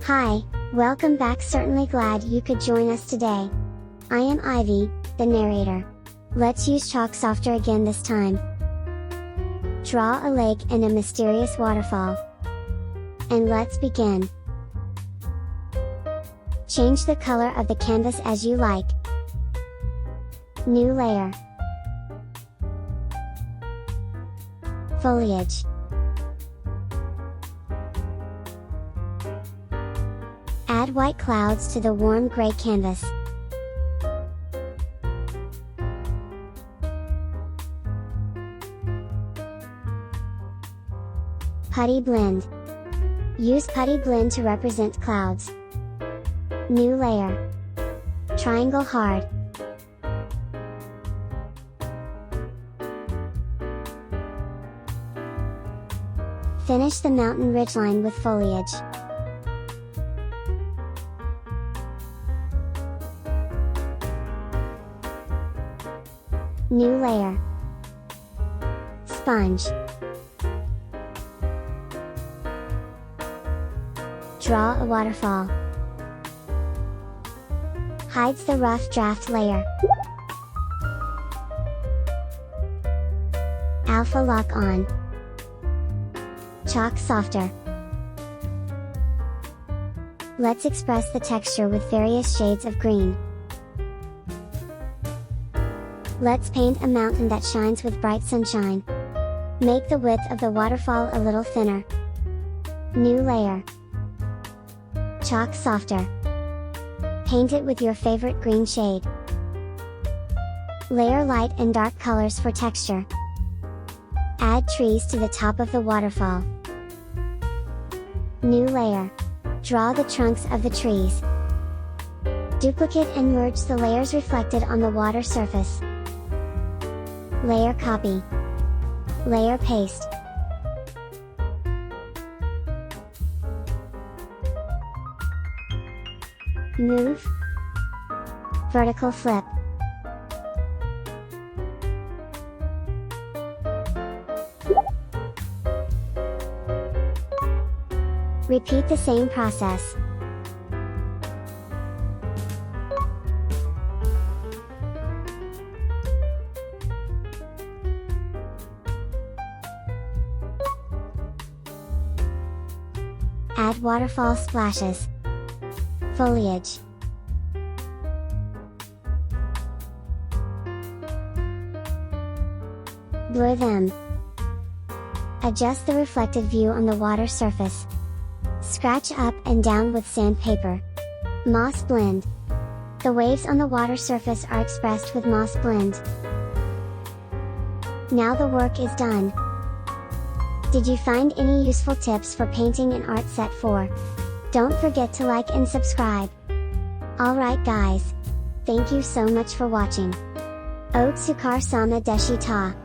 Hi, welcome back. Certainly glad you could join us today. I am Ivy, the narrator. Let's use Chalk Softer again this time. Draw a lake and a mysterious waterfall. And let's begin. Change the color of the canvas as you like. New layer. Foliage. Add white clouds to the warm gray canvas. Putty blend. Use putty blend to represent clouds. New layer. Triangle hard. Finish the mountain ridgeline with foliage. New layer. Sponge. Draw a waterfall. Hides the rough draft layer. Alpha lock on. Chalk softer. Let's express the texture with various shades of green. Let's paint a mountain that shines with bright sunshine. Make the width of the waterfall a little thinner. New layer. Chalk softer. Paint it with your favorite green shade. Layer light and dark colors for texture. Add trees to the top of the waterfall. New layer. Draw the trunks of the trees. Duplicate and merge the layers reflected on the water surface. Layer copy. Layer paste. Move. Vertical flip. Repeat the same process. Add waterfall splashes. Foliage. Blur them. Adjust the reflected view on the water surface. Scratch up and down with sandpaper. Moss blend. The waves on the water surface are expressed with moss blend. Now the work is done. Did you find any useful tips for painting an art set 4? Don't forget to like and subscribe. Alright guys. Thank you so much for watching. Otsukar sama deshi ta.